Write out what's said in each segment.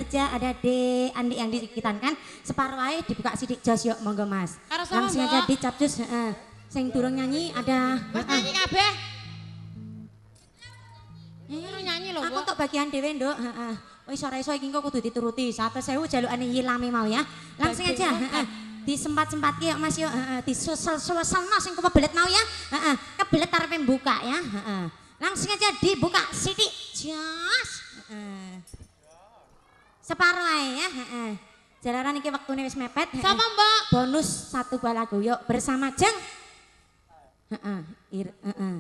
Harja, ada D Andi yang dikitankan separuh ae dibuka sidik jos yuk monggo Mas. Langsung aja dicap jus sing durung nyanyi ada Mas nyanyi kabeh. Nyanyi lho aku tok bagian dhewe nduk heeh. Wis ora iso iki engko kudu dituruti 100.000 jalukane Yilami mau ya. Langsung aja heeh. Disempat-sempatke yuk Mas yuk heeh. Disusel-suselno sing kebelet mau ya. Heeh. Kebelet arepe buka ya heeh. Langsung aja dibuka sidik jos. Heeh. Separuh ae ya heeh. Jalaran iki wektune wis mepet. Sama Mbak. Bonus 1 buah lagu yuk bersama Jeng. Heeh. Heeh.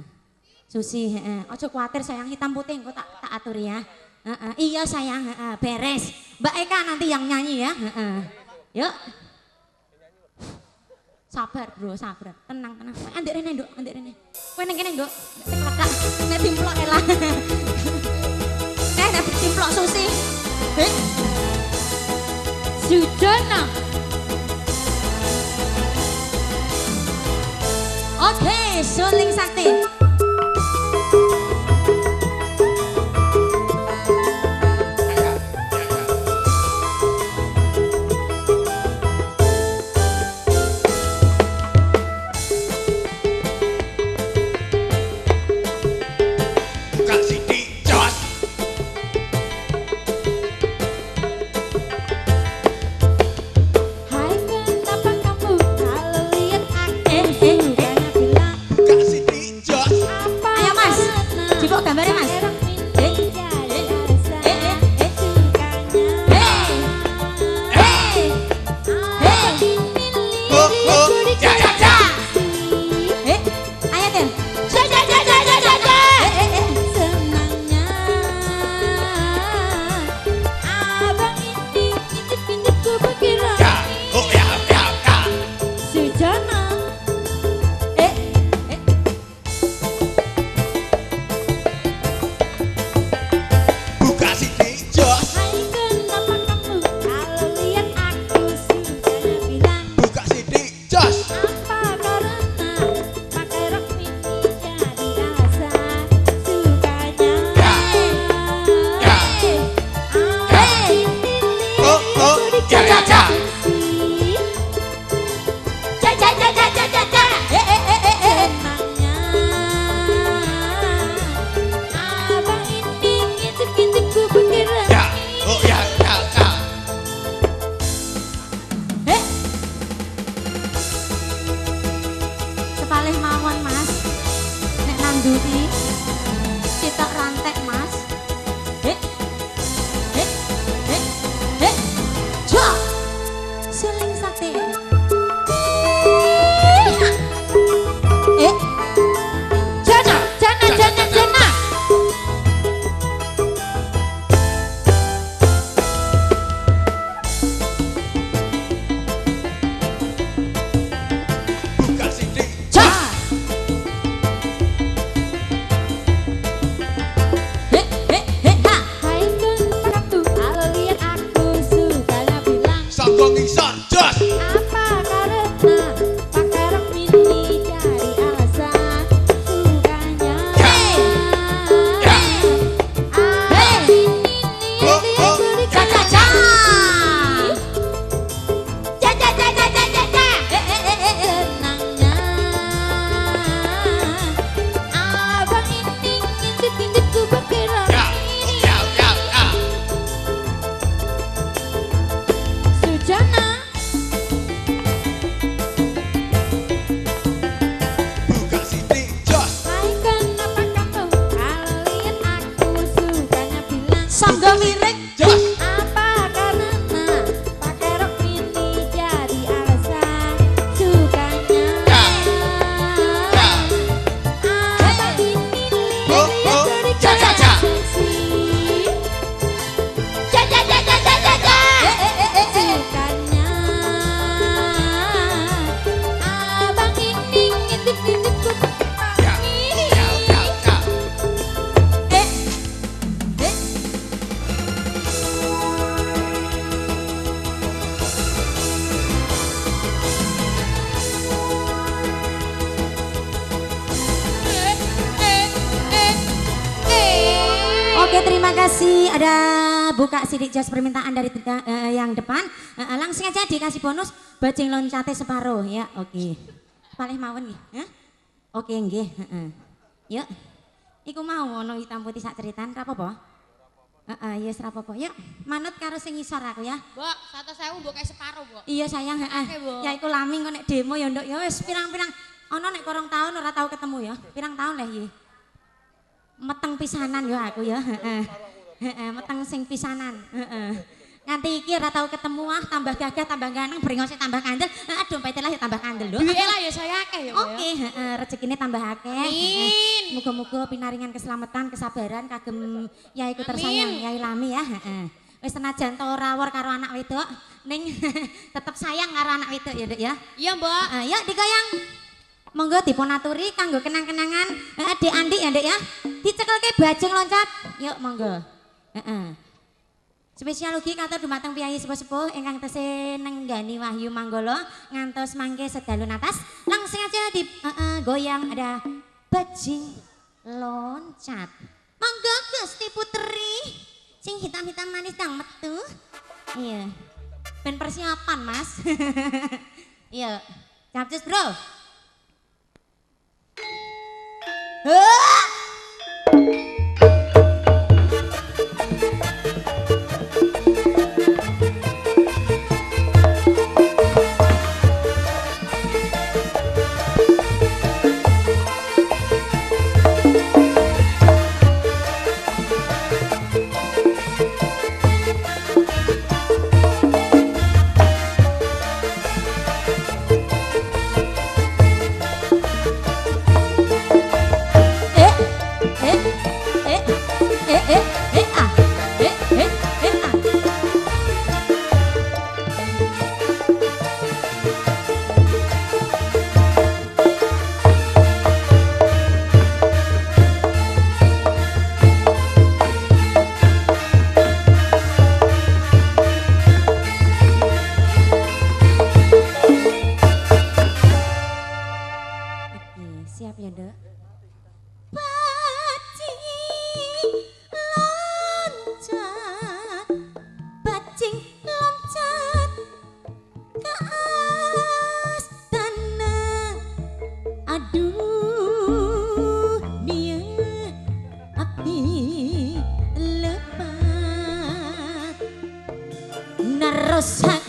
Susi, ojo khawatir sayang hitam putih engko tak atur ya. Iya sayang, beres. Mbak Eka nanti yang nyanyi ya. Yuk. Sabar bro, sabar. Tenang. Andek rene nduk, andek rene. Kowe ning kene nduk. Nek kelekak, nek dimplok elah. Nek dimplok Susi. Sujana. Oke, Suling Sakti. Oke, terima kasih. Ada buka sidik jas permintaan dari yang depan. Langsung aja dikasih bonus bajing loncate separuh ya. Oke. Paling mawon nggih. Oke nggih, Yuk. Iku mau ono hitam putih sak ceritan ra apa-apa? Iya ra apa-apa. Yuk, manut karo sing ngisor aku ya. Mbok, 100.000 mbok kae separo, Mbok. Iya sayang, Ya iku lami kok nek demo ya nduk ya wis pirang-pirang ono nek korong tahun ora tau ketemu ya. Pirang tahun lah iki. Meteng pisanan ya aku ya, meteng sing pisanan, Nganti iki ora tau ketemu tambah gagah, tambah ganteng, brengose tambah kandel. Dompete lah ya tambah kandel lho. Duwe lah ya saya akeh ya. Oke, rezekine tambah akeh. Amin. Muga-muga pinaringan keselamatan, kesabaran kagem yaiku tersayang Yai Lami ya, Wis senajan to ora war karo anak wedok, ning tetep sayang karo anak wedok ya, Dek ya. Iya, Mbok. Yuk digoyang. Monggo dipun aturi kanggo kenang-kenangan Dek Andi ya, Dek ya. Dicekelke bajing loncat. Yuk monggo. Spesial ugi katur dumateng piyayi sepuh-sepuh ingkang tesih nenggani Wahyu Manggolo ngantos mangke sedalu atas. Langsung aja di goyang ada bajing loncat. Monggo Gusti Putri. Sing hitam-hitam manis dang metu. Iya. Ben persiapan, Mas. Iya. Capcus, Bro. Siap ya, Dek? Bajing loncat, bajing loncat ke astana. Aduh, dia api lepat narosak.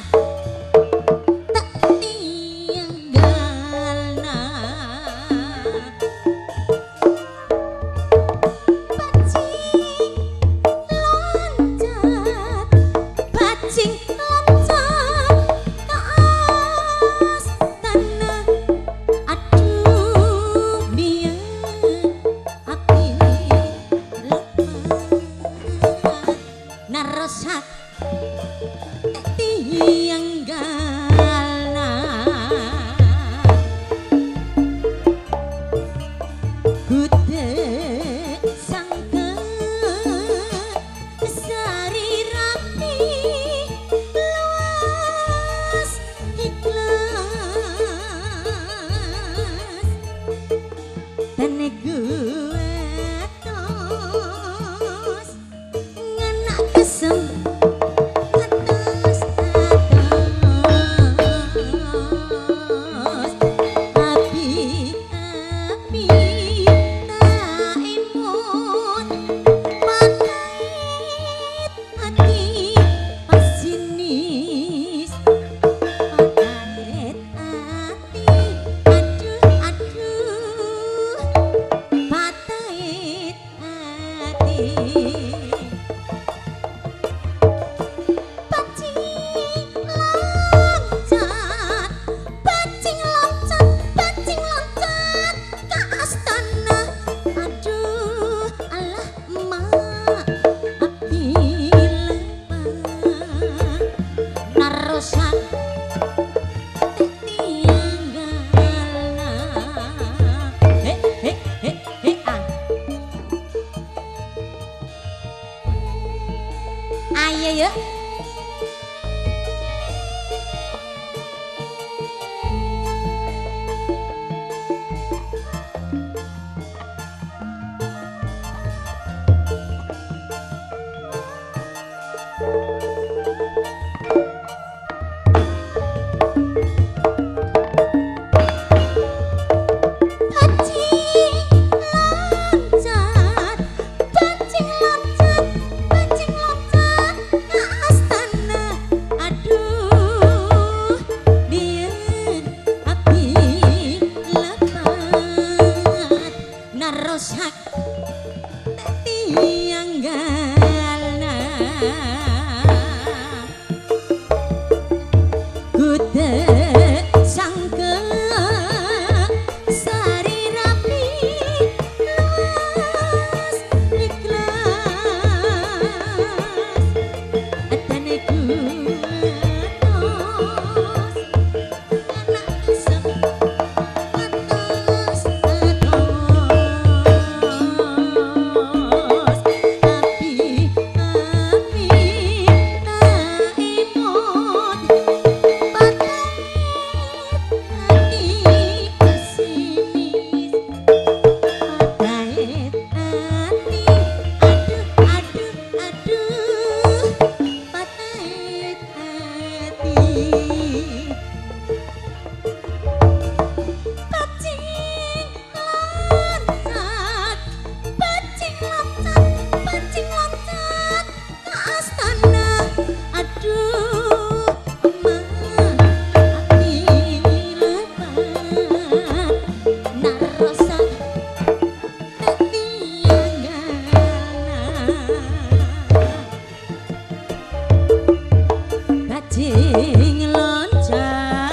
bajing loncat,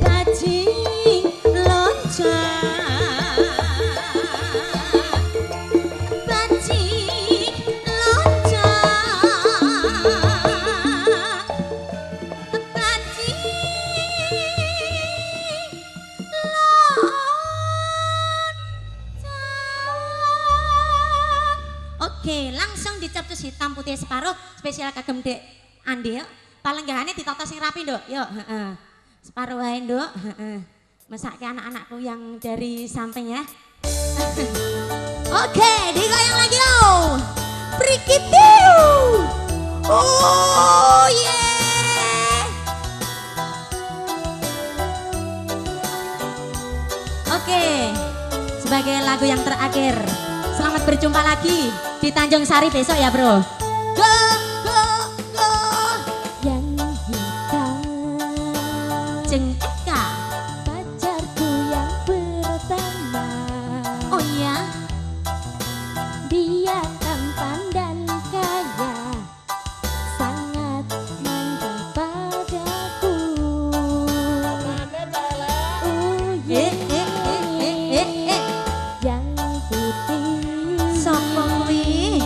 bajing loncat, bajing loncat, bajing loncat. Oke, langsung dicapcus hitam putih separuh spesial kagem Dek Andi yuk. Palenggahane ditata sing rapi, Nduk. Yuk, heeh. Separuh wae, Nduk, heeh. Mesake anak-anakku yang dari samping ya. Oke, digoyang lagi yo. Prikitiu. Oh yeah. Oke, sebagai lagu yang terakhir, selamat berjumpa lagi di Tanjung Sari besok ya bro. Go, go, go. Yang hitam Jeng Eka. pacarku yang pertama. Oh iya, Dia tampan dan kaya, sangat manja padaku. Yang putih sopo kuwi?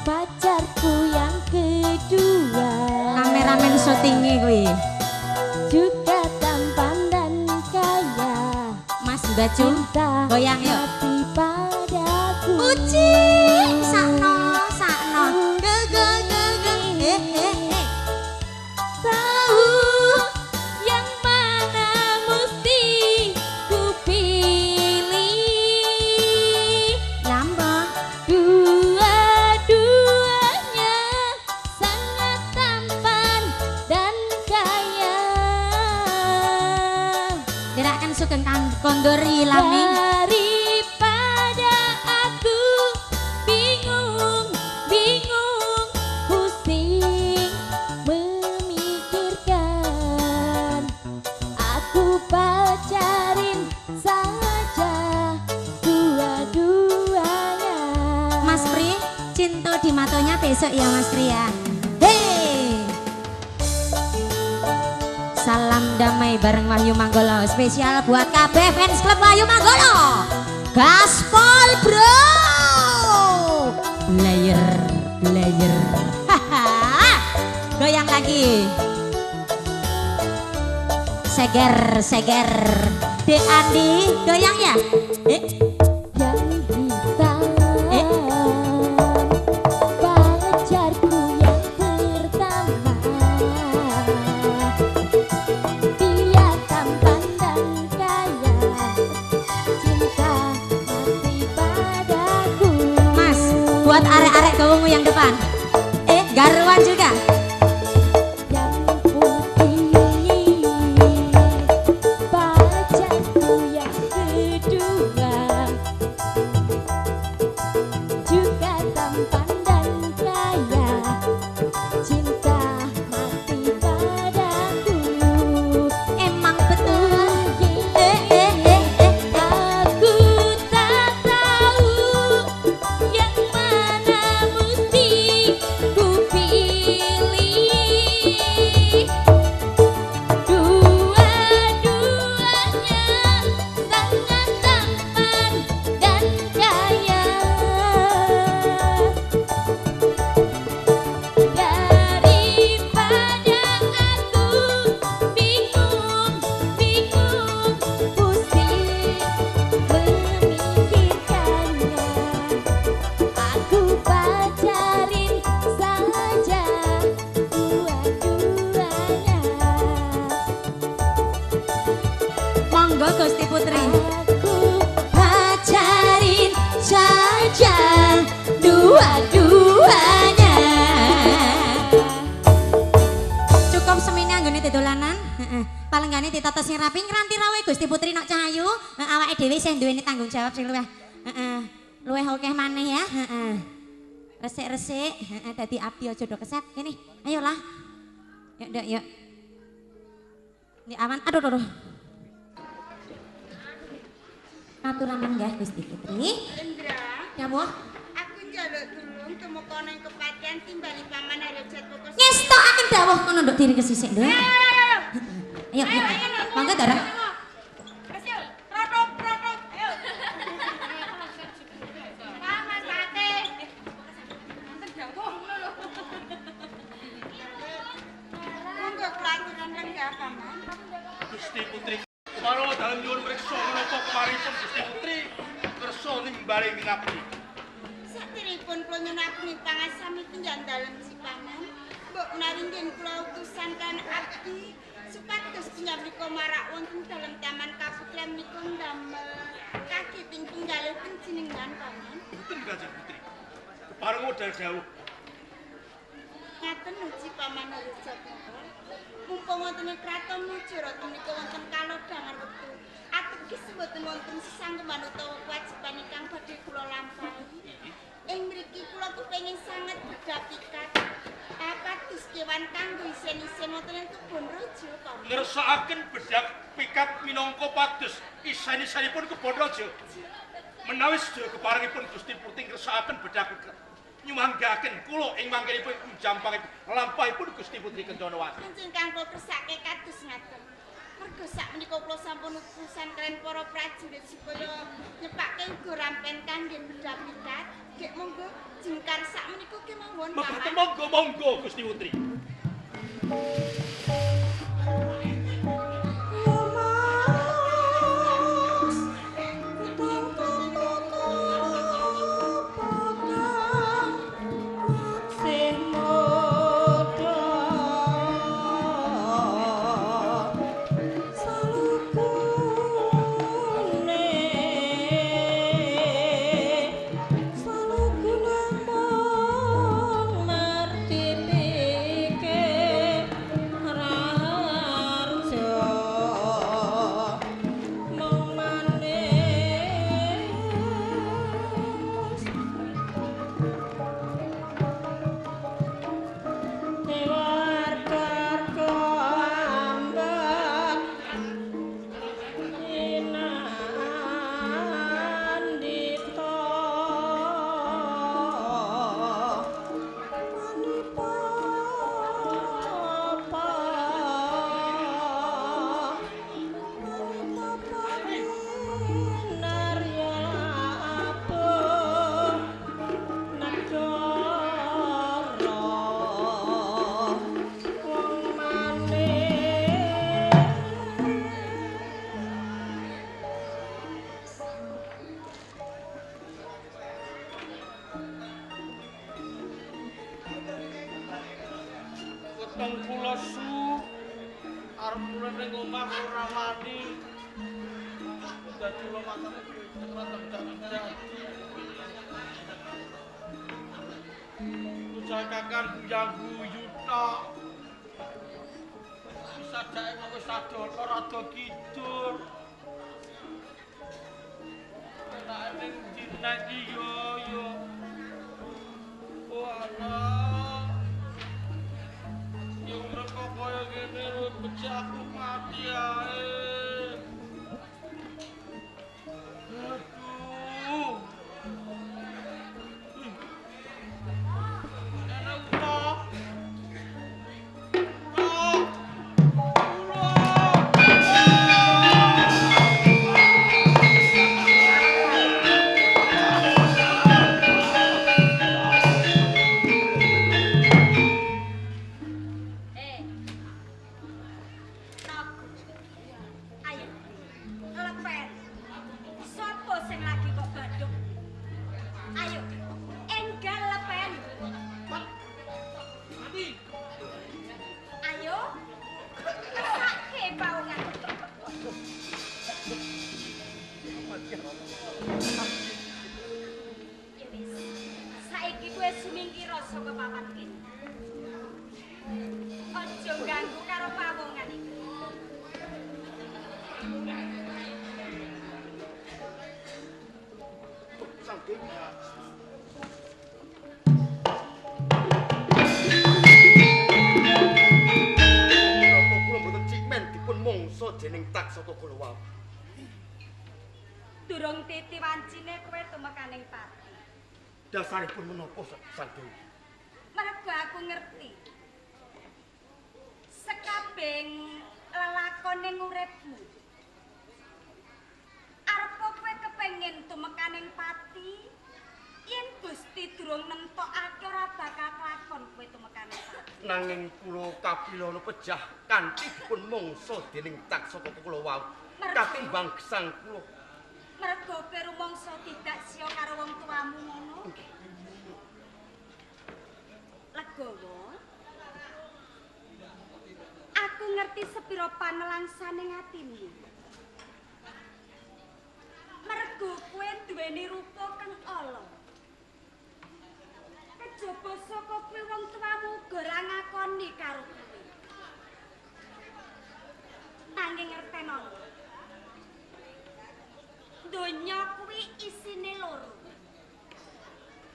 pacarku yang kedua. Kameramen syutinge kuwi. Juga tampan dan kaya, Mas Baju, cinta goyang yuk. mati padaku. Uci, sakno, sakno. Ge ge ge ge. Tahu yang mana mesti ku pilih. Lambang. Dua-duanya sangat tampan dan kaya. Gerakan sugeng kondori laming. Daripada aku bingung, bingung, pusing memikirkan, aku pacarin saja dua-duanya. Mas Pri, cinta di matonya besok ya Mas Pri ya. Hei. Salam damai bareng Wahyu Manggolo. Spesial buat KB fans klub Wahyu Manggolo. Gaspol bro. Player, player. Haha. Goyang lagi. Seger, seger. Dek Andi, goyang ya? Yang hitam pacarku yang pertama. Dia tampan dan kaya, cinta mati padaku. Mas, buat arek-arek gawungmu yang depan. Garuan juga. Yang putih pacarku yang kedua, juga tampan dan kaya, cinta mati padaku. Emang betul. Aku tak tahu yang mana mesti ku pilih. Dua-duanya sangat tampan dan kaya. Daripada aku bingung, bingung, pusing memikirkannya, aku pacarin saja dua-duanya. Monggo Gusti Putri. Aku Pacarin saja dua-duanya. Cukup semene anggone didolanan. Palenggane ditata sing rapi ngranti rawe Gusti Putri nok Cahayu. Awake dhewe sing duweni tanggung jawab sing luwih. Luwih akeh maneh ya. Resik-resik, dadi abdi aja do keset. Kene, ayolah. Yuk, Dok, yuk. Ini aman. Aduh, aduh, aduh. Aturanen nggih Gusti Putri. Indra, Ya, Bu. aku njaluk dulu Untuk mukono yang kepatian timbali paman harajat pokok. Ngestokaken dawuh kono nduk diri kesisik nduk. Ayo, ayo. Mangga Dara. Protok, ayo. Paman Pate. Nanti dawuh ngono lho. Monggo pelaturan renggah paman. Gusti Putri karo dalem nyuwun mriksa menapa kemaripun Gusti Putri kersa nimbali ngabdi. Saderipun kula nyuwun ageng pangasami tinjang dalem si paman. Mbok menawi nggih kula utusan kan abdi supados menika marak wonten dalem taman kaputren menika ndamel kaki ping pinggalih panjenengan paman. Mboten Kanjeng Putri. Kepareng modal dawuh. Ngaten uji paman harajat napa. Mumpung wonten kraton Mujara menika wonten kalodhangan wektu. Ategis mboten wonten sesanggeman utawa kewajiban ingkang badhe kula lampahi. Ing mriki kula kepengin sanget bedapikat. Kados kewan kanggo isen-isen wonten ing kebon raja paman. Ngersakaken bedak pikat minangka pados isen-isenipun kebon raja. Menawi sedaya keparengipun Gusti Putri ngersakaken bedak pikat. Nyumanggaken kula ing mangkenipun jampangipun lampahipun Gusti Putri Kencanawati. Ingkang kula kersake kados ngaten. Mergo sakmenika kula sampun utusan kaliyan para prajurit supaya nyepake uga rampen kangge bedak pikat. Gek monggo jengkar sakmenika kemawon paman. Monggo Gusti Putri. Weteng kula su arep mulih ning omah ora wani. Dadi kula matane cekrot Ucap kakang guyu tok. Bisa jae mung wis sadana rada kidul. Enake ning dina iki yo. Oh Allah. Yang mereka kaya gini pecah aku mati ae. Aduh. Enak kok. Dening tak saka kula wau. Durung titi wancine kowe tumekaning pati. Dasaripun menapa Sang Dewi? Mergo aku ngerti. Sekabeng lelakoning uripmu. Arepa kowe kepengin tumekaning pati, yen Gusti durung nemtokake ora bakal kelakon kowe tumekaning pati. Nanging kula kapilana pejah kanthi dipun mangsa dening taksaka kula wau. Katimbang gesang kula. Mergo kowe rumangsa tidak sia karo wong tuamu ngono. Legowo. Aku ngerti sepira panelangsaning atimu. Mergo kowe duweni rupa kang ala. Kejaba saka kowe wong tuamu uga ora ngakoni karo kowe. Nanging ngerteno. Donya kuwi isine loro.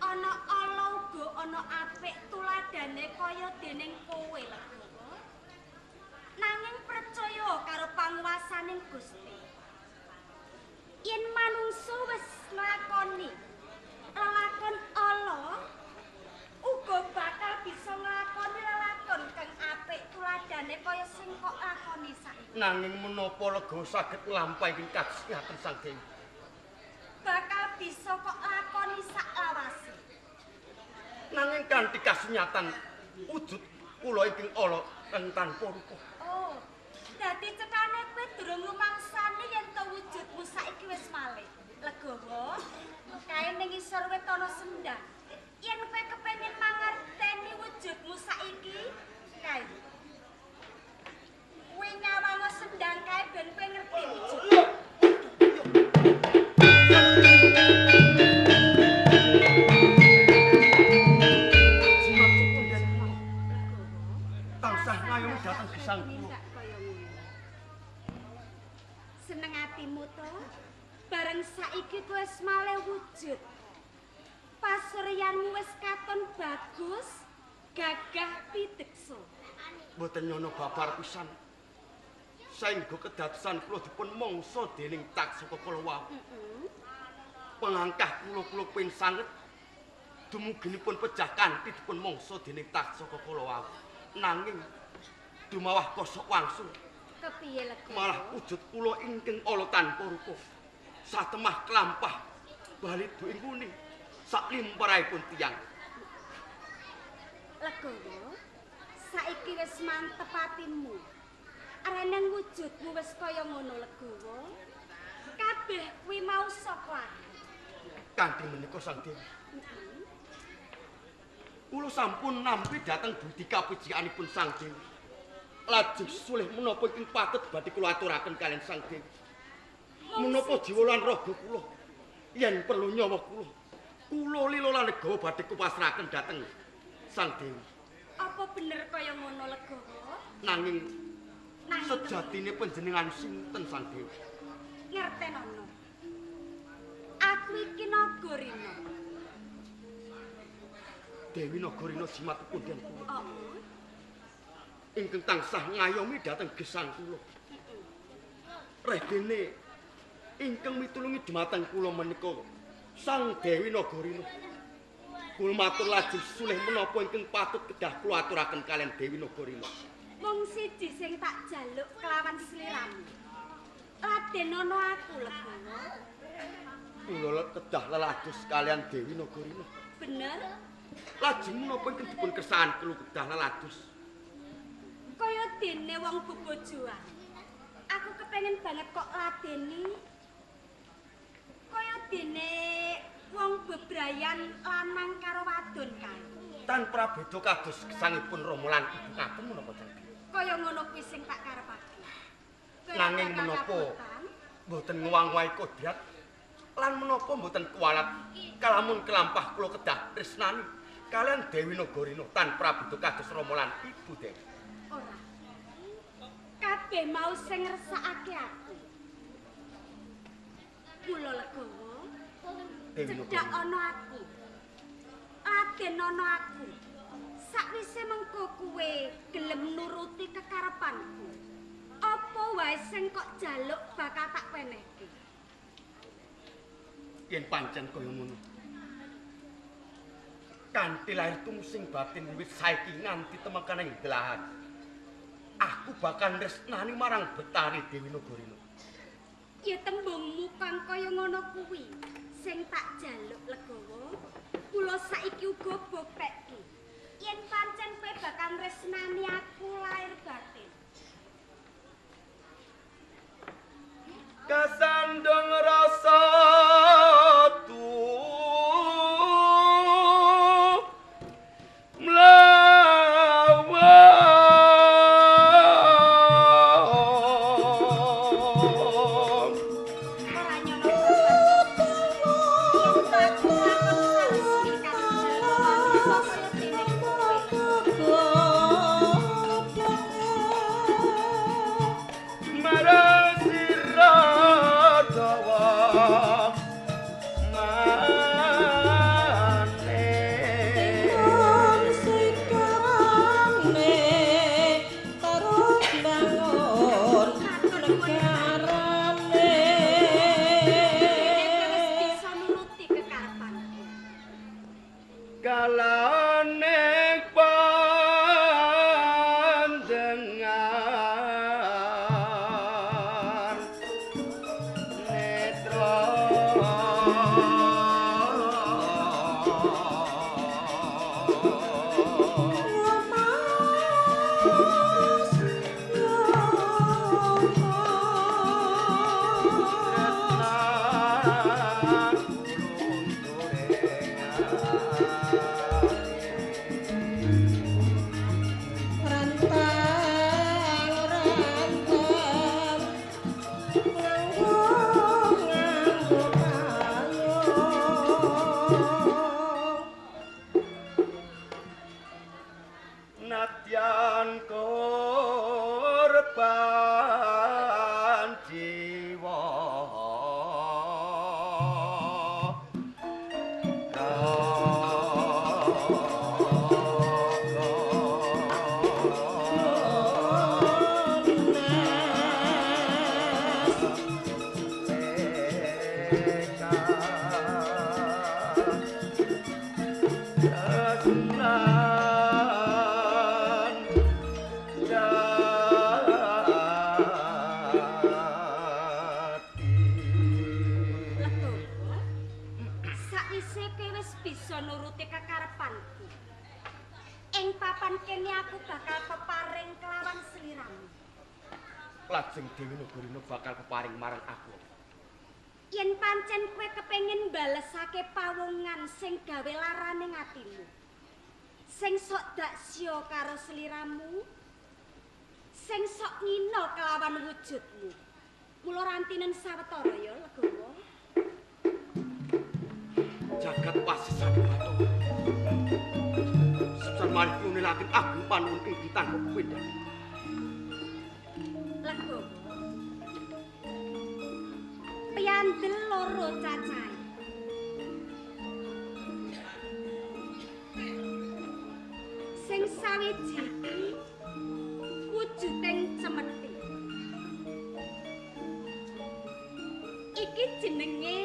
Ana ala uga ana apik tuladane kaya dening kowe Legowo. Nanging percaya karo panguwasaning Gusti. Yen manungsa wis nglakoni lelakon ala, uga bakal bisa nglakoni lelakon kang apik tuladane kaya sing kok lakoni saiki. Nanging menapa Legawa saged nglampahi kasihaten Sang Dewi? Bakal bisa kok lakoni sak lawase. Nanging kanthi kasunyatan wujud kula ingkang ala kang tanpa rupa. Oh, dadi cekane kowe durung lumangsane yen to wujudmu saiki wis malih. Legowo, kae ning isor wit ana sendang. Yen kowe kepengin mangerteni wujudmu saiki, kae. Kowe nyawang sendang kae ben kowe ngerti wujudmu. Tansah ngayomi dhateng gesang kula. Seneng atimu to? Bareng saiki kowe wis malih wujud. Pasuryanmu wis katon bagus, gagah pideksa. Mboten nyono babar pisan. Saengga kedadosan kula dipun mangsa dening taksaka kula wau. Pengangkah kula pin sanget dumuginipun pejah kanthi dipun mangsa dening taksaka kula wau. Nanging dumawah kosok wangsul. Kepiye Legowo? Malah wujud kula ingkang ala tanpa rupa. Satemah klampah bali duing kuning sak limperahipun tiyang. Legowo, saiki wis mantep atimu. Areneng wujudmu wis kaya ngono Legowo. Kabeh kuwi mau saka aku. Kanthi menika Sang Dewi. Kula sampun nampi dhateng budi kapujikanipun Sang Dewi. Lajeng sulih menapa ingkang patut badhe kula aturaken kaliyan Sang Dewi. Menapa jiwa lan raga kula yen perlu nyawa kula lila lan Legawa badhe kupasrahaken dhateng Sang Dewi. Apa bener kaya ngono Legowo? Nanging sejatine panjenengan sinten Sang Dewi? Ngertenono. Aku iki Nagarina. Dewi Nagarina jimatipun den kula. Oh. Ingkang tansah ngayomi dhateng gesang kula. Redene ingkang mitulungi dhumateng kula menika Sang Dewi Nagarina. Kula matur lajeng sulih menapa ingkang patut kedah kula aturaken kaliyan Dewi Nagarina. Mung siji sing tak jaluk kelawan sliramu. Ladenono aku Legowo. Kula kedah lelados kaliyan Dewi Nagarina. Bener? Lajeng menapa ingkang dipun kersakaken kula kedah lelados? Kaya dene wong bebojoan. Aku kepengin banget kok ladeni. Kaya dene wong bebrayan lanang karo wadon kae. Tanpa beda kados gesangipun Rama lan Ibu Kakung menapa Sang Dewi? Kaya ngono kuwi sing tak karepake. Kaya Nanging kakak menapa kabutan, mboten ngwang-wahi kodrat lan menapa mboten kuwalat kalamun kelampah kula kedah tresnani kaliyan Dewi Nagarina tanpa beda kados Rama lan Ibu Dewi. ora. Kabeh mau sing ngresakake aku. Kula Legowo. Dewi Cedhak Nagarina. ana aku. Aden ana aku. Sakwise mengko kuwe gelem nuruti kekarepanku. Apa wae sing kok jaluk bakal tak wenehke. Yen pancen kaya ngono. Kanthi lahirku sing batin wiwit saiki nganti temekaning delahan. Aku bakal tresnani marang Betari Dewi Nagarina. Ya tembungmu kang kaya ngono kuwi sing tak jaluk Legawa. Kula saiki uga buktekake. Yen pancen kowe bakal tresnani aku lahir batin. Kasandung rasa lajeng Dewi Nagarina bakal keparing marang aku. Yen pancen kowe kepengin balesake pawongan sing gawe larane atimu, sing sok daksya karo sliramu, sing sok ngina kelawan wujudmu, mula rantinen sawetara ya Legawa. Jagat pasisane batu. Sebesar malih nunilaken agung panuwun ing ditang Windan. Legawa. Piandel loro cacahe. Sing sawiji wujuding cemeti. Iki jenenge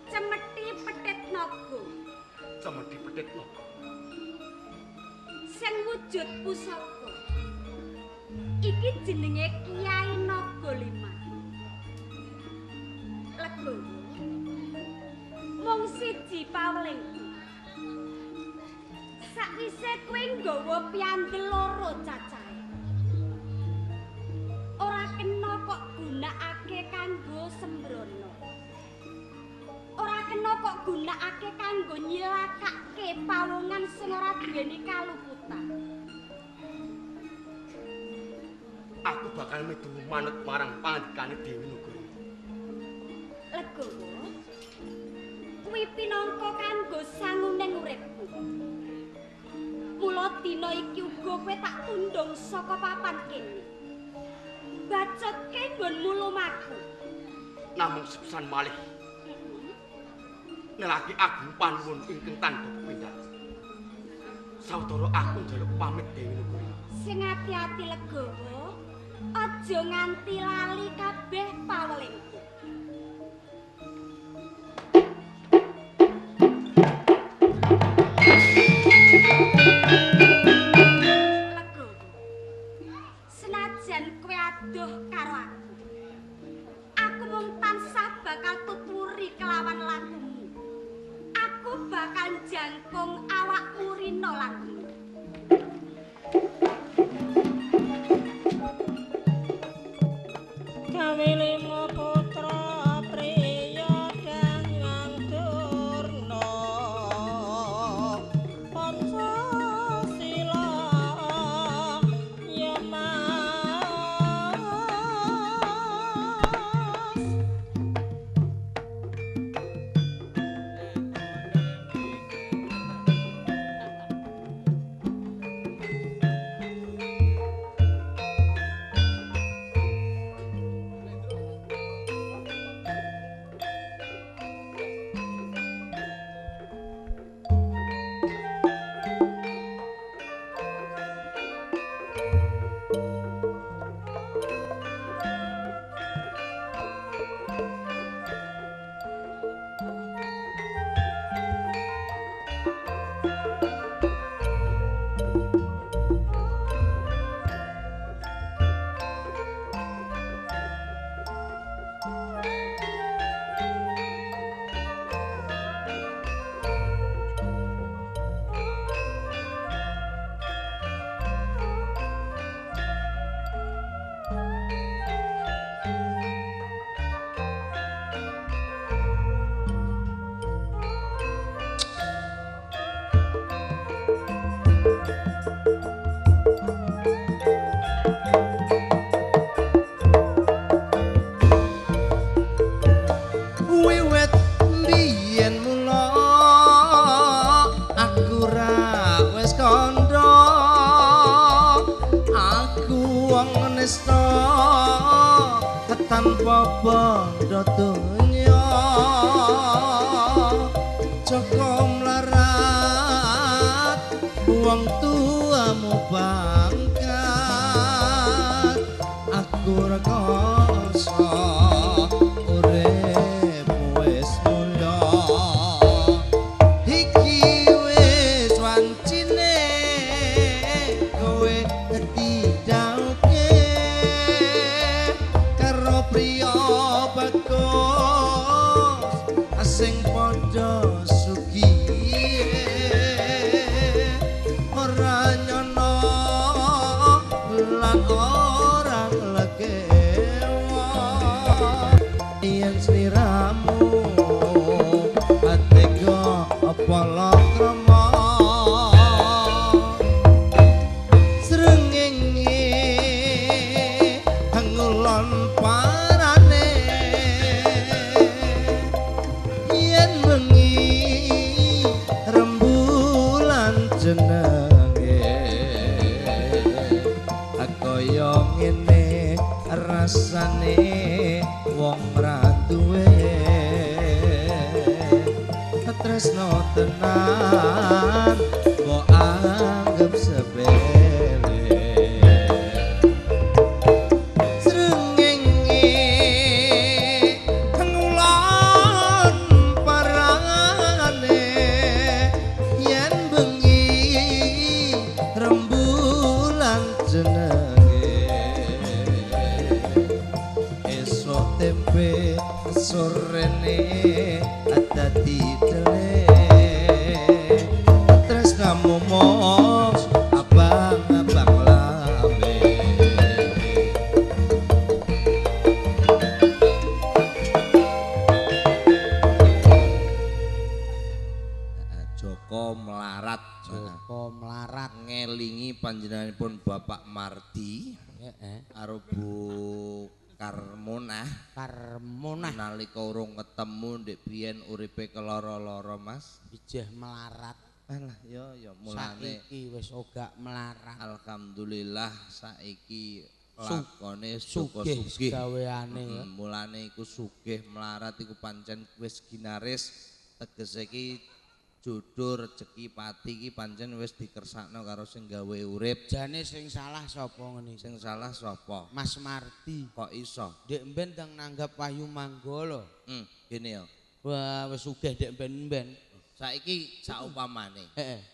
Cemeti Pethet Naga. Cemeti Pethet Naga. Sing wujud pusaka. Iki jenenge Kyai Naga Lima. Legawa. Mung siji pawlingku. Sakwise kowe nggawa piandel loro cacahe. Ora kena kok gunakake kanggo sembrono. Ora kena kok gunakake kanggo nyilakake pawongan sing ora duweni kaluputan. Aku bakal metu manut marang pangandikane Dewi Nagarina. Legawa. Kuwi pinangka kanggo sanguning uripku. Mula dina iki uga kowe tak tundung saka papan kene. Bacotke nggonmu lumaku. Namung sepisan malih. Nelaki agung panuwun ingkang tandha pepindhan. Sawetara aku njaluk pamit Dewi Nagarina. Sing ati-ati Legawa. Aja nganti lali kabeh pawelingku. kandha aku wong nista tanpa bandha donya Joko mlarat wong tuamu bangkat aku rekoso urip wis mulya iki wis wancine kowe didhauke karo priya bagus sing padha ora nyono lan orang legewa yen sliramu atega palakrama srengenge ngulon parane yen bengi rembulan jenenge kaya ngene rasane wong ra duwe tresno tenan kok anggap sepele srengenge ngulon parane yen bengi rembulan jenenge esok tempe sorene dadi dele tresnamu mos abang-abang lawe Joko melarat ngelingi panjenenganipun Bapak Mardi karo Bu Karmonah nalika urung ketemu ndek biyen uripe keloro-loro Mas ijeh melarat alah ya mulane saiki wis ora melarat alhamdulillah saiki lakone sugih gaweane mulane iku sugih melarat iku pancen wis ginaris tegese iki jodoh rezeki pati iki pancen wis dikersakno karo sing gawe urip. Jane sing salah sapa ngene? Sing salah sapa? Mas Mardi. Kok iso? Dek mben teng nanggap Wahyu Manggala. Gini ya. Wah, wis sugih dek mben-mben. Saiki saupamane. Heeh.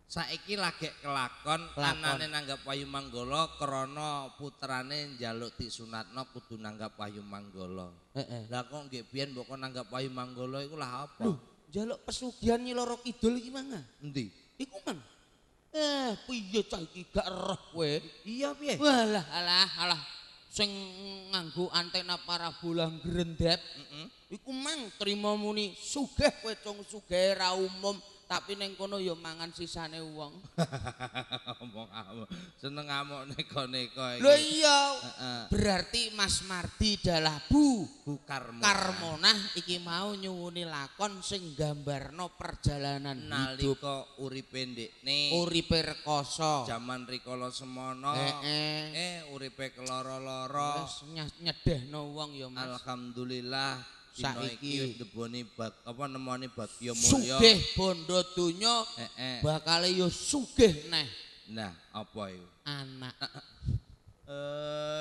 Saiki lagi kelakon anane nanggap Wahyu Manggala krana putrane njaluk disunatno kudu nanggap Wahyu Manggala. Heeh. Lah kok nggih biyen mbok nanggap Wahyu Manggala iku lah apa? Njaluk pesugihan Nyi Loro Kidul iki mangga. Endi? Iku mang. Piye cah iki gak roh kowe? Iya piye? Walah, alah. Sing nganggo antena parabola grendep. Iku mang trima muni sugih kowe cung sugih ra umum. Tapi ning kono ya mangan sisane wong. Omong seneng ngamuk neko-neko iki. Lho iya. Berarti Mas Mardi dalah Bu Karmonah iki mau nyuwuni lakon sing gambarno perjalanan hidup nalika uripe ndekne. Uripe rekoso. Jaman rikala semana. Uripe keloro-loro. Wis nyedehno wong ya Mas. Alhamdulillah. Saiki wis deboni nemoni bagya mulya. Sugih bondo donya bakale ya sugih neh. Nah, apa iku? Anak.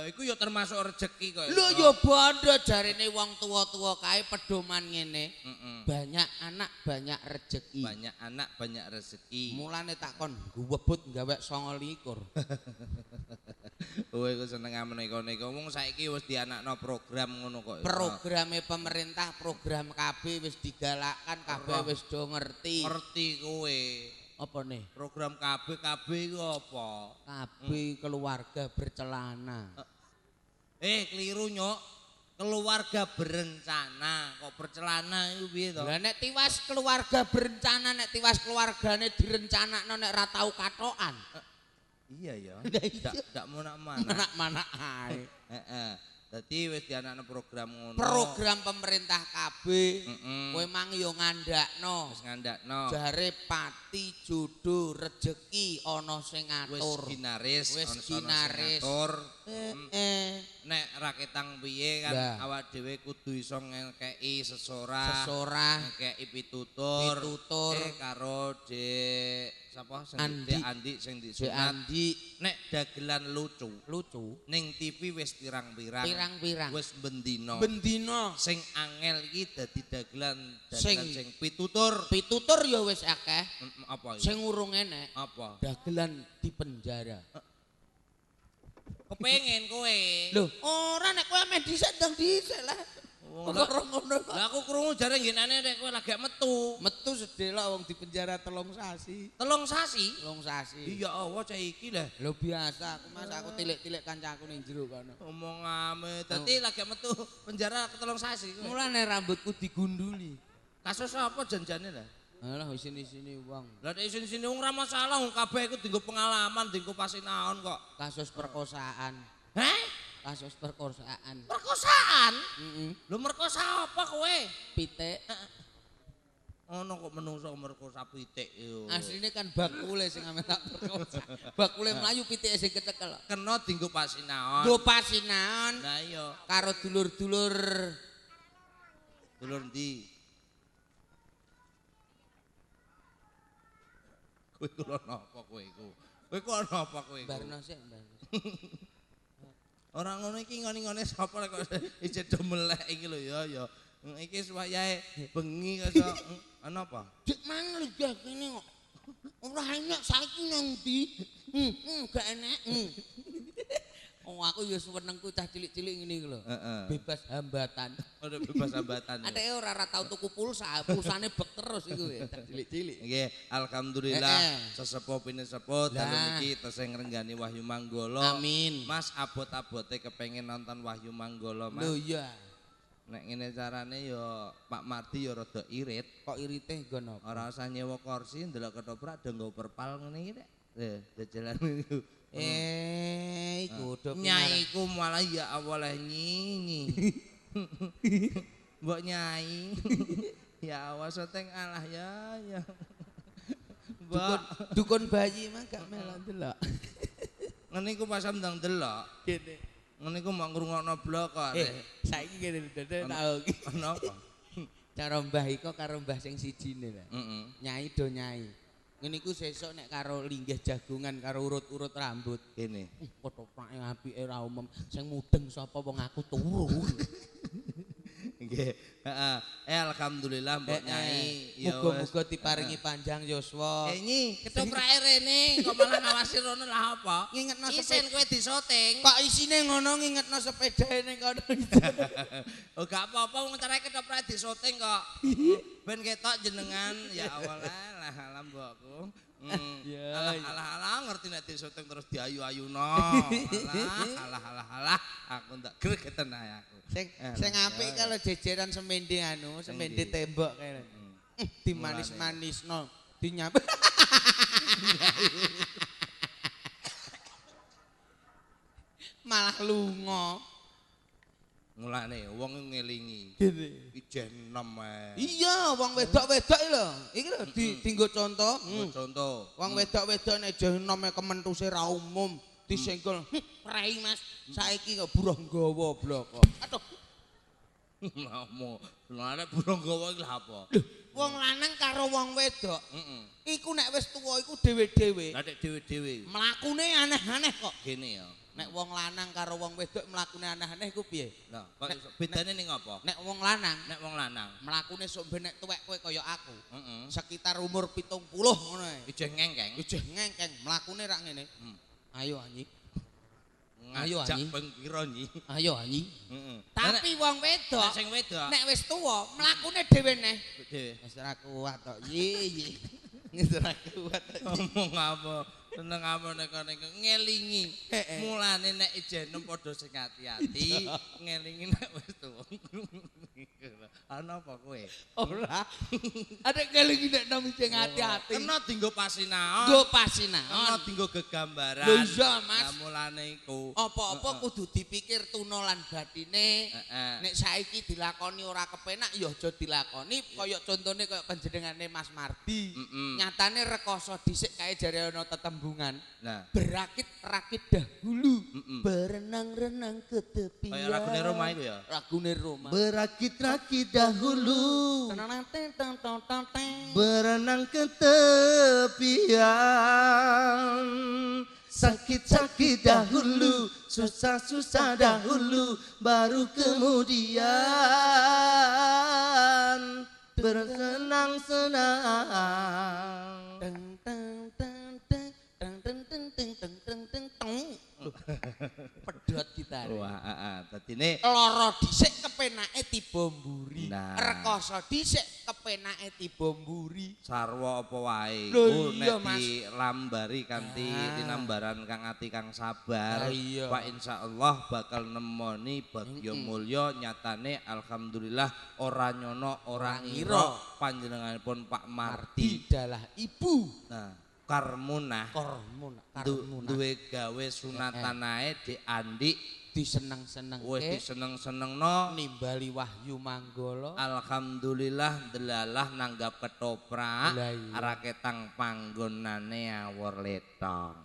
Iku ya termasuk rezeki kok. Lho ya bondo jarene wong tuwa-tuwa kae pedoman ngene. Banyak anak banyak rezeki. Banyak anak banyak rezeki. Mulane takon guwebut gawe 29. Kowe iku seneng ameneko-neko wong saiki wis dianakno program ngono kok. Programe pemerintah, program KB wis digalakkan, kabeh wis do ngerti. Ngerti kowe. Apa nih? Program KB iku apa? KB keluarga bercelana. Keliru nyok. Keluarga berencana kok bercelana iku piye to? Lah nek tiwas keluarga berencana, nek tiwas keluargane direncanakno nek ra tau katokan. Iya ya. Ndak manak-manak. Manak-manak ae. Dadi wis dianakno program ngono. Program pemerintah KB. Kowe mang yo ngandakno. Wis ngandakno. Jare pati jodoh rejeki ana sing ngatur. Wis ginaris, Wis ana sing ginaris. ngatur. Nek raketang piye kan Lah. awak dhewe kudu iso ngekeki sesorah. Sesorah. Ngekeki pitutur. Pitutur. Karo Dek sapa sing Andi. Dek Andi sing Dek disunat. Andi Nek dagelan lucu lucu. ning TV wis pirang-pirang. Pirang-pirang. Wis bendina. Bendina. Sing angel iki dadi dagelan Sing pitutur. Pitutur ya wis akeh. Apa iki? Sing urung enek. Apa? Dagelan di penjara. Kepengen kowe. Lho, ora nek kowe ame dhisik ndang dhisik lah. Ora ngono kok. Lah aku krungu jare ngenane nek kowe lagi metu. Metu sedelok wong di penjara 3 sasi. 3 sasi. 3 sasi. Iya Allah cah iki lah. Lho biasa aku Mas aku tilik-tilik kancaku ning jero kono. Ngomong ame dadi lagi metu penjara 3 sasi kowe. Mulane rambutku digunduli. Kasus apa janjane lah? Alah sini-sini wong. Lah nek sini ora masalah wong kabeh iku dienggo pengalaman, dienggo pasinaon kok. Kasus perkosaan. Heh? Kasus perkosaan. Perkosaan? Heeh. Lho merkosa apa kowe? Pitik. Ono kok menungso merkosa pitik yo. Asline kan bakule sing ame tak perkosa. Bakule mlayu pitike sing kecekel. Kena dienggo pasinaon. Nggo pasinaon Lah iya, karo dulur-dulur. dulur ndi? Kowe kula napa kowe iku? Kowe kok napa kowe iku? Barno sik, Barno. Ora ngono iki ngoni-ngone sapa kok isih do melek iki lho ya. Iki suwayahe bengi kok ana apa? Dik mangan ya kene kok. Ora enak saiki nang ndi? Gak enak. Oh aku ya senengku cah cilik-cilik ngene iki lho. Bebas hambatan. Ora bebas hambatan. Ateke ora tau tuku pulsa, pulsane bek terus iku ya cah cilik-cilik. Nggih, alhamdulillah sesepuh pinesepuh dalu iki tesih ngrenggani Wahyu Manggala. Amin. Mas abot-abote kepengin nonton Wahyu Manggala, Mas. Lho iya. Nek ngene carane ya Pak Mardi ya rada irit. Kok irite nggo napa? Ora usah nyewa kursi ndelok ketoprak do nggo perpal ngene iki, Nek. Jajalan iku. Iku do Nyaiku malah ya Allah nyinyi. Mbok nyai. Ya Allah seteng alah ya. Dukun bayi mah gak melo delok. Ngene iku pas ndang delok. Kene. Ngene iku mau ngrungokno blok kok. Saiki kene dede tau iki. Ana apa? Cara mbah iko karo mbah sing sijine lho. Heeh. Nyai do nyai. Ngene iku sesuk nek karo linggih jagungan karo urut-urut rambut. Kene. Ketopake apike ra umum. Sing mudeng sapa wong aku turu. Nggih. Heeh. Alhamdulillah Mbok Nyai. Muga-muga diparingi panjang yuswa. Nyi, ketoprake rene kok malah ngawasi rono lah apa? Ngingetno Isin kowe disoting. Kok isine ngono ngingetno sepedae ning kono. Oh gak apa-apa wong carane ketoprake disoting kok. Ben ketok jenengan ya Allah lah alam mbokku. Alah ngerti nek disoting terus diayu-ayuno. Alah aku ndak gregeten ae aku. Sing apik kalau jejeran semende anu, semende tembok kene. Dimanis-manisno, dinyap. Malah lunga. Mulane wong ngelingi. Gini. Ijen enom ae. Iya, wong wedok-wedok lho. Iki lho dienggo contoh. Contoh. Wong wedok-wedok nek jenenge kementuse ra umum, disenggol. Prei Mas, saiki kok buruh nggawa blok. Aduh. Ngomong, lha burung gawa iki lha apa? Wong lanang karo wong wedok. Iku nek wis tuwa iku dhewe-dhewe. Lah nek dhewe-dhewe Mlakune aneh-aneh kok. gene ya. Nek wong lanang karo wong wedok mlakune aneh-aneh iku piye? Lah, kok bedane ning apa? Nek wong lanang, Nek wong lanang, mlakune sok ben nek tuwek kowe kaya aku. heeh. Sekitar umur 70 ngono ae. Ijeh ngengkeng. Ijeh ngengkeng, mlakune rak ngene. Ayo anyi. Ayo Ngajak anyi. ping pira nyi? Ayo anyi. Heeh. Tapi wong wedok Nek sing wedok nek wis tuwa, mlakune dhewe neh. dhewe. Wis ora kuat tok. Yi. Wis ora kuat tok. Ngomong apa? Seneng apa nek kene ngelingi. Mulane nek ijenem padha sing ati-ati, ngelingi nek wis tuwa. Ana apa kowe? Ora. Adek kelingi nek nom sing hati-hati. Kena dienggo pasinaon. Nggo Kena pasinaon. dienggo gegambaran. Lho iya, Mas. Lah mulane iku. Apa-apa kudu dipikir tuna lan batine. Nek saiki dilakoni ora kepenak ya aja dilakoni. Kaya contone kaya panjenengane Mas Mardi. Nyatane rekoso dhisik kae jare ana tetembungan. Nah, Berakit-rakit dahulu. Berenang-renang ke tepian. kaya lagune Roma iku ya. Lagune Roma. Berakit-rakit dahulu. Berenang ke tepian. Sakit-sakit dahulu, susah-susah dahulu, baru kemudian bersenang-senang. Teng teng teng teng teng teng teng teng teng teng teng teng. Pedhot kita. Wah, dadine Loro dhisik kepenake tiba mburi. Nah. Rekoso dhisik kepenake tiba mburi. sarwa apa wae Lho, iku iya, nek Mas. dilambari kanthi tinambaran kang ati kang sabar. Ah, iya. Wa insyaallah bakal nemoni bagya mulya nyatane alhamdulillah ora nyono ora ngira panjenenganipun Pak Mardi. Dalah ibu. Nah, Karmunah Kormun. duwe gawe sunatan ae diandik Diseneng-senengke. wis diseneng-senengno. Nimbali Wahyu Manggala. Alhamdulillah delalah nanggap ketoprak Lah iya. raketang panggonane awor letong.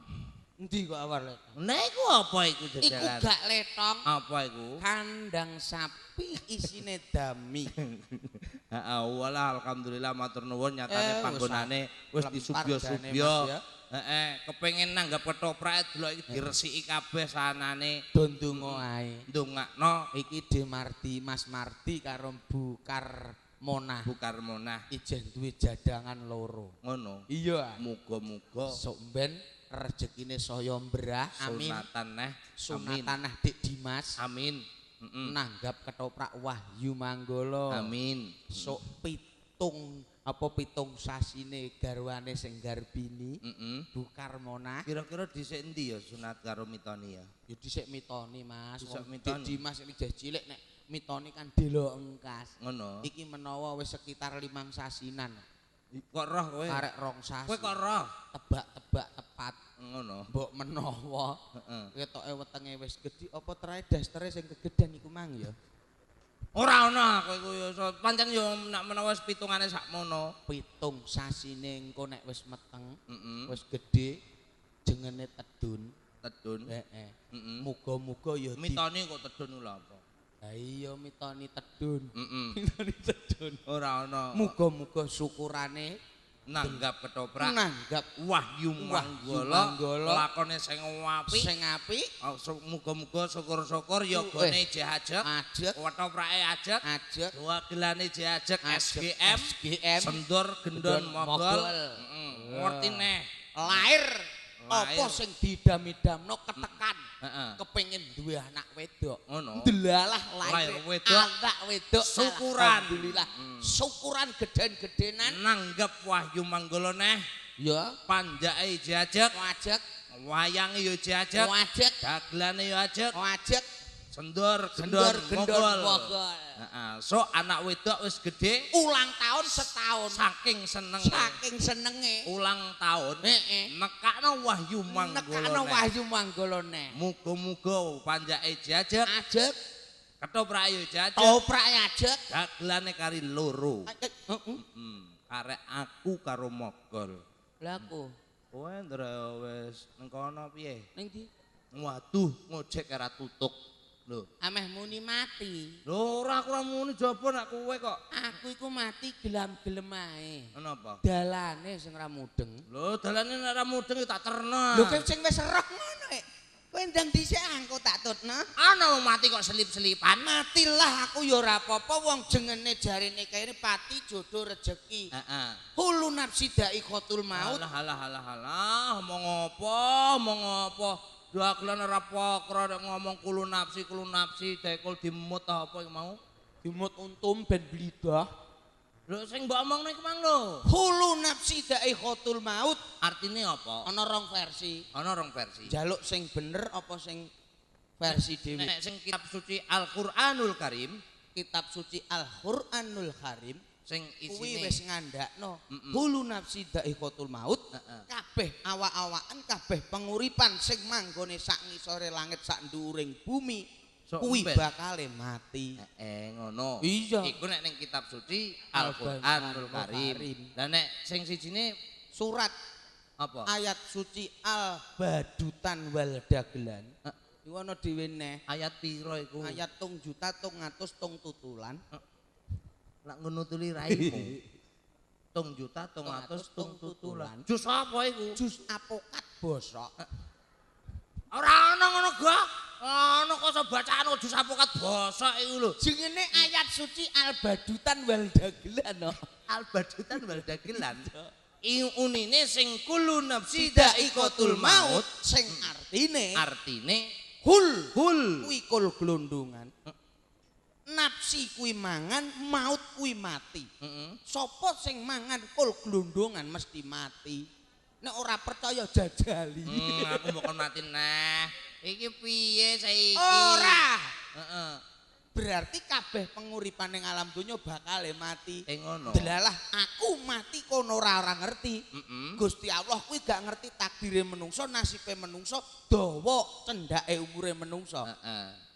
Endi kok awal letong? Nah iku apa iku Iku jajalan? gak letong. Apa iku? Kandang sapi isine dami. Heeh, wala alhamdulillah matur nuwun nyatane panggonane wis lempar disubyo-subyo. jane, Mas, ya. Heeh, kepengin nanggap ketoprak delok iki diresiki kabeh sanane. Dondonga ae. Ndongakno Iki De Mardi, Mas Mardi karo Bu Karmonah. Bu Karmonah Ijen duwe jadangan loro. ngono. Iya. Muga-muga Sok ben rezekine saya mbrah. Amin. sunatan neh. Amin. Sunatanah Dik Dimas. Amin. Heeh. Nanggap ketoprak Wahyu Manggala. Amin. Sok pitung sasine garwane sing garbini. Bu Karmonah. Kira-kira dhisik endi ya sunat karo mitoni ya? Ya dhisik mitoni Mas. Dhisik Wong mitoni. Dik Dimas iki jeh cilik nek mitoni kan delok engkas. Ngono. Iki menawa wis sekitar 5 sasinan. Kok roh kowe? Arek 2 sasi. Kowe kok roh? Tebak-tebak tepat. Ngono. Mbok menawa Heeh. ketoke wetenge wis gedhi apa trae dastere sing kegedean iku mang ya. Ora ana kowe iku ya pancen ya nek menawa wis pitungane sakmono. 7 sasine engko nek wis meteng, Heeh. wis gedhe jengene tedun. Tedun. Heeh. Heeh. Muga-muga ya Mitoni kok tedun lho apa? Ha iya mitoni tedun. Heeh. Mitoni tedun. Ora ana. Muga-muga syukurane nanggap ketoprak nanggap Wahyu Manggala lakone sing apik. sing apik, Muga-muga syukur-syukur ya gone jajak. ajek, Wetoprake ajek. ajek, Dua gelane jajak Ajek, SGM. SGM, Sendur gendon mogol. mogol. Ngerti neh. lair apa Lair. sing didam-idamno ketekan Heeh. kepengin duwe anak wedok. Ngono. Delalah Lair lair wedok. anak wedok Syukuran. alhamdulillah. Syukuran geden-gedenan Nanggap Wahyu Manggala neh ya panjake jajak, wajek, wayange ya jajak, wajek, dagelane ya ajak, wajek, sendur gendor gendon gendor mogol. mogol. Heeh, so anak wedok wis gedhe Ulang tahun setahun saking seneng. saking senenge. Ulang tahun Heeh. nekakno Wahyu Manggala. Nekakno neh. Wahyu Manggala neh. Muga-muga panjake jajak, Ajek, ketoprak ya jajak, toprak ajek. dagelane kari loro. Heeh. Arek aku karo mogol. Lah aku Kowe ndre wis nang kono piye? ning ndi? Waduh, ngojek ora tutuk. Lho. Ameh muni mati. Lho ora aku ora muni jaba nak kowe kok. Aku iku mati gelem-gelem ae. Kenapa? Dalane sing ra mudeng. Lho dalane nek ora mudeng tak terno. Lho kowe sing wis roh ngono e. Kowe ndang dhisik angko tak tutno. Ana wong mati kok selip-selipan. Matilah aku ya ora apa-apa wong jengene jarine kene pati jodoh rejeki. Heeh. Hulu nafsi dha'iqatul maut. Alah, omong apa? Dagelan ora pokro nek ngomong kulu nafsi dekul dimut apa iku mau? Dimut untum ben blidah. Lho sing mbok omongne iku mang lho. Hulu nafsi dha'iqatul maut. Artine apa? Ana rong versi. Ana rong versi. Jaluk sing bener apa sing versi dhewe? Nek sing kitab suci Al-Qur'anul Karim kitab suci Al-Qur'anul Karim sing kuwi isine wis ngandakno hulu nafsi dha'iqatul maut kabeh awak-awakan kabeh penguripan sing manggone sak ngisore langit sak nduring bumi Sok kuwi emben. bakale mati. Ngono. Iya. Iku nek ning kitab suci Al-Qur'anul Karim. Lah nek sing sijine Surat apa? ayat suci Al-Badutan wal Dagelan. Iku ana dhewe neh. Ayat pira iku? Ayat 3.300 tutulan. Lak ngunutuli raimu. 3.300 tutulan. Jus apa iku? Jus apokat bosok. Ora ana ngono ga. Ana kok bacaan kok jus apokat bosok iku lho. Jenenge ayat suci Al-Badutan wal Dagelan. No. Al-Badutan wal Dagelan. Unine sing kullu nafsi dha'iqatul maut sing artine hul kuwi kul glondongan. Nafsi kuwi mangan, maut kuwi mati. Sapa sing mangan kul glondongan mesti mati. Nek ora percaya jajali. Aku mau kon mati nah. Iki piye saiki? Ora. Heeh. Berarti kabeh penguripan ning alam donya bakal mati. Ngono. Delalah aku mati kono ora ngerti. Gusti Allah kuwi gak ngerti takdire menungso, nasibe menungso, dawa cendake umure menungso.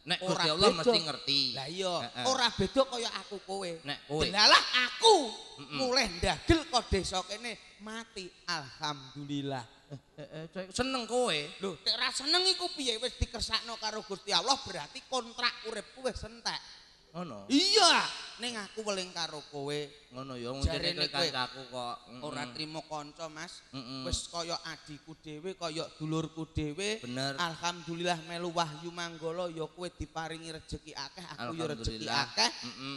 Nek Gusti Allah mesti ngerti. Lah iya, ora beda kaya aku kowe. Nek kowe. Delalah aku mulih ndagel kok desa kene mati. Alhamdulillah. Seneng kowe. Lho, nek ora seneng iku piye wis dikersakno karo Gusti Allah berarti kontrak uripku wis entek. Ngono. Iya, ning aku weling karo kowe. Ngono ya Jarene kowe kancaku kok. Ora trimo kanca, Mas. Wis kaya adiku dhewe, kaya dulurku dhewe. Bener. Alhamdulillah melu wahyu manggala ya kowe diparingi rejeki akeh, aku ya rejeki akeh.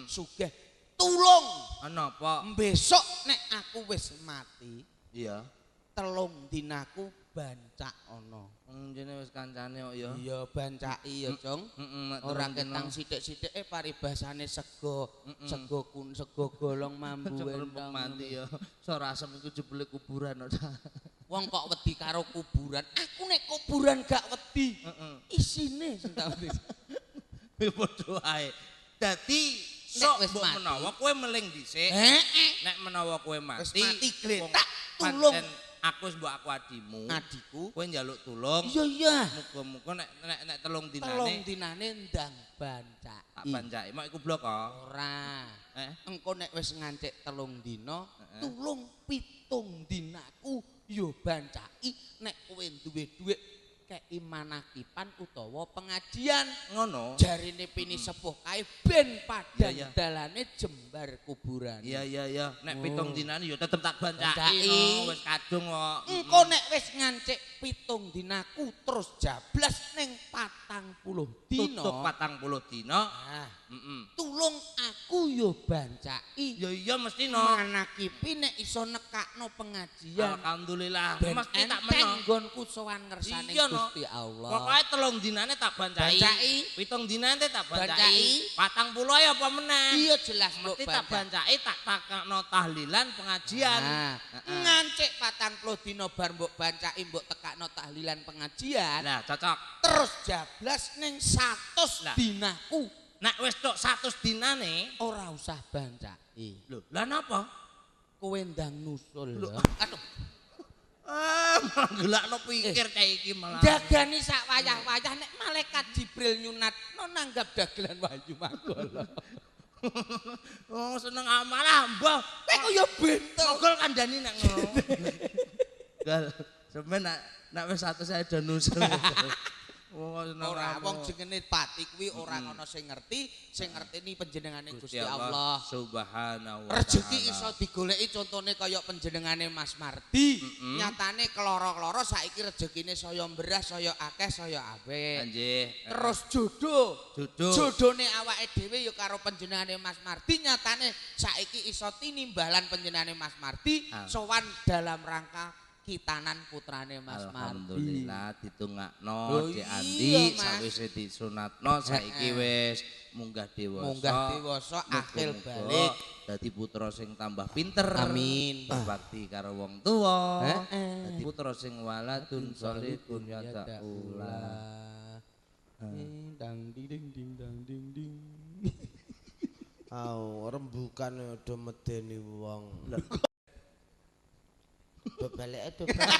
Sugih. Tulung. Ana apa? Besok nek aku wis mati, Iya. 3 dinaku bancak ana. Jene wis kancane kok ya. Iya bancaki ya, Jong. Ora ketang sithik-sithike paribasane sego. Sego golong mambu Cepet mati ya. Ora asem iku jebule kuburan kok. Wong kok wedi karo kuburan. Aku nek kuburan gak wedi. Isine sing tak wedi. Padha ae. Dadi Nek wis sok mati. menawa kowe meling dhisik. Nek menawa kowe Wis mati, mati gletak pancen tulung. aku wis mbok aku adimu. Adiku. Kowe njaluk tulung. Iya iya. Muga-muga nek 3 3 dinane dinane ndang bancaki. tak bancaki. Mak iku blok kok. Ora. Engko nek wis ngancik 3 dina, tulung 7 dinaku yo bancaki. Nek kowe duwe dhuwit kei manakipan utawa pengajian. Ngono. Jarine pini sepuh kae ben padang Iya, iya. dalane jembar kuburan. Iya. Nek 7 dinane ya tetep tak Bancaki. bancaki. No. Wis kadung kok. Engko nek wis ngancik 7 dinaku terus jablas ning 40 dina. Tutup 40 dina. Ah, Heeh. tulung aku yo bancaki. Ya iya mesti no. Manakipi nek iso nekakno pengajian. Alhamdulillah. Ben Mesti tak enteng meno. nggonku sowan ngersane Iya, no. Gusti Allah. Pokoke 3 dinane tak bancaki. Bancaki. 7 dinane tak Bancaki. bancaki. 40 ya apa meneh? Iya jelas mbok Mesti tak bancaki tak takakno tahlilan pengajian. Nah, ngancik 40 dina bar mbok bancaki mbok tekakno tahlilan pengajian. Lah cocok. Terus jablas ning 100 Lah. dinaku Nek wis tok 100 dinane, ora usah bancaki. lho, lah napa? Kowe ndang nusul Lho, ya. aduh. Malah gelakno pikir kayak iki malah. Jagani sak wayah-wayah nek malaikat Jibril nyunatno nanggap dagelan wahyu manggala. Oh, seneng amalah, mbah. Kowe kaya bentol. Mogol kandhani nek ngono. Gal, sampeyan nek wis 100 saya do nusul. Oh, seneng Ora wong amoh. jenenge pati kuwi ora ana sing ngerteni panjenengane Gusti Allah. Subhanahu wa Rezeki ta'ala. iso digoleki contone kaya panjenengane Mas Mardi. Nyatane keloro-keloro saiki rezekine saya beras, saya akeh, saya apik. Nggih. Terus jodoh. Jodoh. Jodone awake dhewe ya karo panjenengane Mas Mardi. Nyatane saiki iso tinimbalan panjenengane Mas Mardi sowan dalam rangka kitanan putrane Mas Mardi. Alhamdulillah ditungakno Loh, Dik iya, Andi Mas. sawise disunatno saiki wis munggah dewasa. Munggah dewasa, akhil Muga-muga balik. Dadi putra sing tambah pinter. Amin. Berbakti karo wong tuwa. Heeh. Dadi putra sing waladun sholihun yada'ula. Dang ding ding ding dang ding ding. Au, rembukan udah medeni wong. Bebaleke dobel.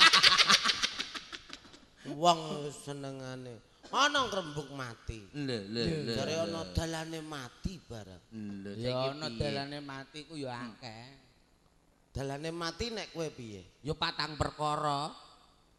Wong senengane. Ana rembug mati. Lho. Jare ana dalane mati barang. Ya ana dalane mati ku ya akeh. Dalane mati nek kowe piye? Ya patang perkara.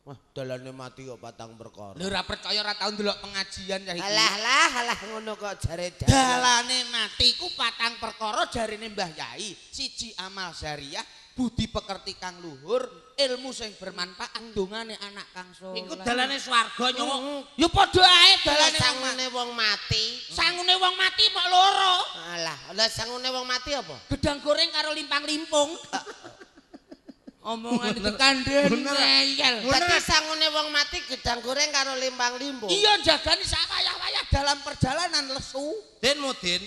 Wah, dalane mati kok patang perkara. Lho ora percaya ora tau ndelok pengajian ya iki. Alah ngono kok jare Dalane mati ku patang perkara jarine Mbah Yai. Siji amal syariah, budi pekerti kang luhur, ilmu sing bermanfaat, dongane anak kang saleh. Iku dalane swarga nyok. Ya padha ae dalane sangune wong mati. Sangune wong mati mok loro. Alah, lha sangune wong mati apa? Gedang goreng karo limpang-limpung. Omongan itu kandhen ngeyel. Dadi sangune wong mati gedang goreng karo limpang-limpung. Iya jagani sak wayah-wayah dalam perjalanan lesu. Den Mudin.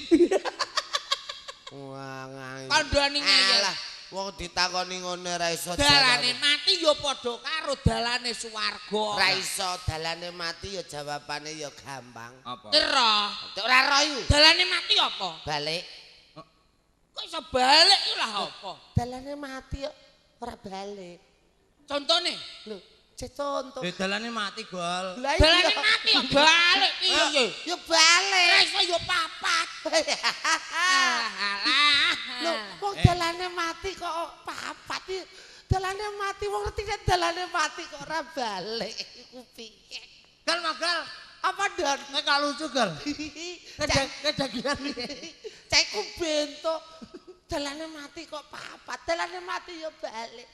Wah, Kandhane ngeyel. Alah, wong ditakoni ngono ra iso dalane mati ya padha karo dalane swarga. Ra iso dalane mati ya jawabane ya gampang. Apa? Ora. Ora royu. Dalane mati apa? Balik. Kok iso balik iki lah apa? Dalane mati ya ora balik. Contone? Lho, contoh. Dalane mati gol. Dalane mati ya balik piye? Ya balik. Ra iso ya papat. Alah. Lho, wong dalane mati kok papat iki. Dalane mati wong ngerti nek dalane mati kok ora balik. Iku piye? Gal magal. Apa dan? Nek gak lucu gal. Kedagian. Cekku bento. Dalane mati kok papat. Dalane mati ya balik.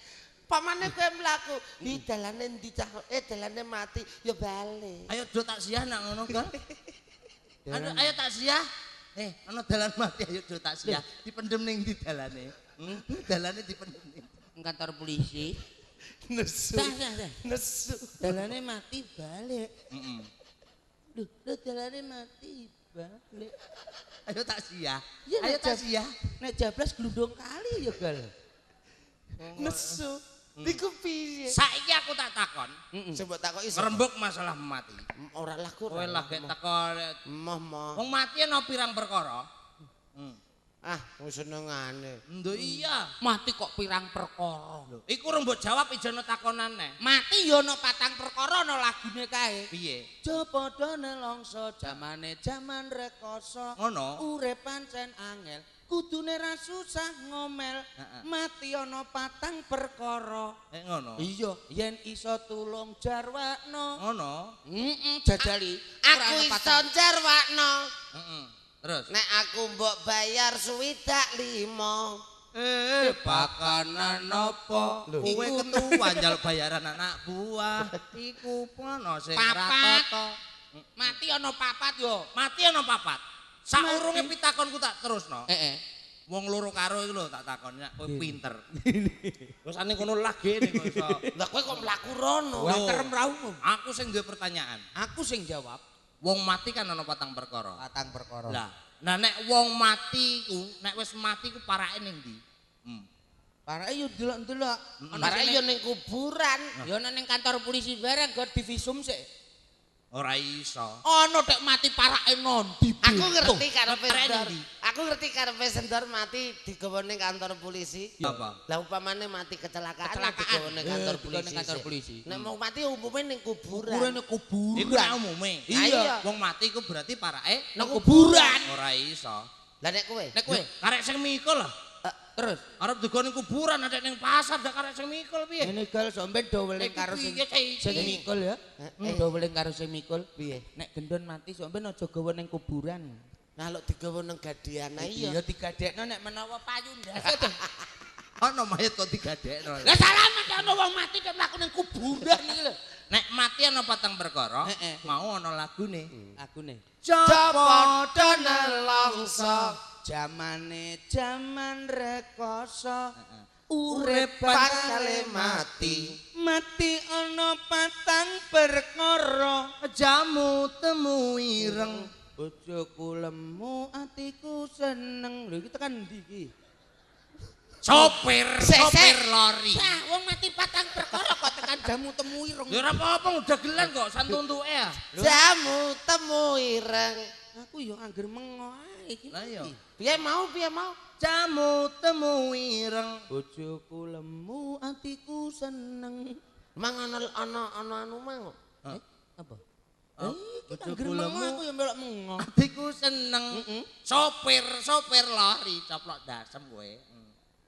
Pamane kowe mlaku, di dalane ndi cah? Dalane mati ya balik. Ayo do taksiah nak ngono gal. Ayo taksiah. Ana dalan mati ayo do taksiah. Dipendem ning ndi dalane? Dalane dipendem ning Kantor polisi. Nesu. Nesu. Dalane mati balik. Lho, dalane mati balik. Ayo taksiah. Ya, Ayo taksiah. Nek jablas glundung kali ya gal. Nesu. Iku piye? Saiki aku tak takon. Coba takoki Rembug masalah mati. Ora lah kok. Kowe lagi teko moh. wong mati ana pirang perkara? Ah, wong senengane. Nduk iya. Mati kok pirang perkara. Iku rembug jawab ijono takonane. Mati ya ana patang perkara ana lagune kae. Piye? Jopodo nelongso jamane jaman rekoso. Ngono. Urip pancen angel. Kudune ra susah ngomel. Mati ana patang perkara. Ngono. Iya, yen iso tulung jarwakno. Ngono. Jajali. Aku iso jarwakno. Terus nek aku mbok bayar swidak 5. Pakanan apa? Kowe ketua njal bayaran anak buah. Iku pono sing rata. Mati ana papat yo. Mati ana papat. Saurunge pitakonku tak terusno. Wong loro karo iki lho tak takon nek kowe pinter. Wesane kono lagi nek kok iso. Lah kowe kok mlaku rono? Lah kerem ra umum. Aku sing duwe pertanyaan. Aku sing jawab. Wong mati kan ana patang perkara. Patang perkara. Lah, nah nek wong mati ku, nek wis mati ku parake ning ndi? Parake yo delok-delok. Parake yo ning kuburan. Yo ning kantor polisi bareng go divisum sik. Ora iso. Ana tek mati parake nondi. Aku ngerti karepe Sendor. Aku ngerti karepe Sendor mati digawa ning kantor polisi. Apa? Lah upamane mati kecelakaan digawa ning kantor polisi. Nek mau mati umume ning kuburan. Kuburane kuburan. Iku nek umume. Iya. Wong mati ku berarti parake nang kuburan. Ora iso. Lah nek kowe? Nek kowe karek sing mikul lah. Terus arep duga ning kuburan ada ning pasar dak karek sing mikul piye? ngene gal sampean do weling karo sing mikul ya. Do weling karo sing mikul piye? Nek gendon mati sampean aja gawa ning kuburan. Nah lho digawa ning gadian iya. Iya digadekno nek menawa payu ndas. Ana mayit kok digadekno. Lah salamet ana wong mati kok mlaku ning kuburan iki lho. Nek mati ana patang perkara, mau ana lagune. Lagune. Jopodo nelongso Jamane jaman rekoso. Urip bakale mati. Mati ana patang perkara. Jamu temu ireng. Bojoku lemu atiku seneng. Lho iki tekan ndi iki? Sopir lori. Lah wong mati patang perkara kok tekan jamu temu ireng. Ya ora apa-apa udah gelan kok santuntuke ya. Jamu temu ireng. Aku yo angger mengo ae iki. Lah iya. Piye mau? Jamu temu ireng. Bojoku lemu atiku seneng. Mang ana anu mang. Apa? Bojoku Lemu lemu aku yang melok mengo. atiku seneng. Sopir lari coplok dasem kowe.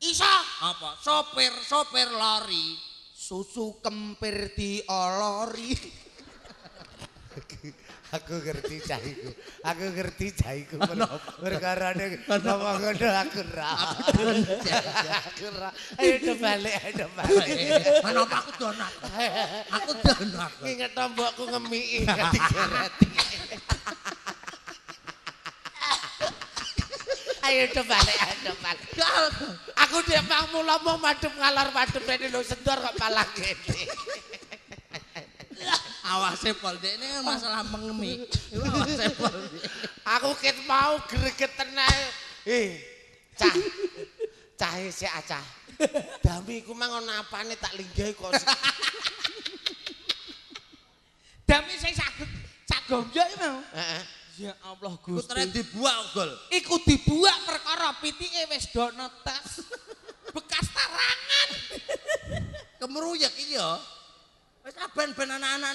Iso Apa? Sopir lari. susu kempir diolori. Aku ngerti cahiku. Perkarane ngomong ngono aku ra. Ayo do balik. Menapa aku donak? Aku donak. Inget tombokku ngemiki digereti. Ayo do balik. Aku dhek pang mula mau madhep ngalor madhep rene lho sendor kok malah ngene. Awase pol dek ini masalah mengemi. Awase pol. Aku ket mau greget tenan. Cah sik acah. Dami iku mang ana apane tak linggahi kok. Dami sing sak gombok iki mau. Heeh. Ya Allah Ku Gusti. tere dibuak gol. Iku dibuak perkara pitike wis do netes. Bekas tarangan. Kemeruyek iya. Wis ben anak-anak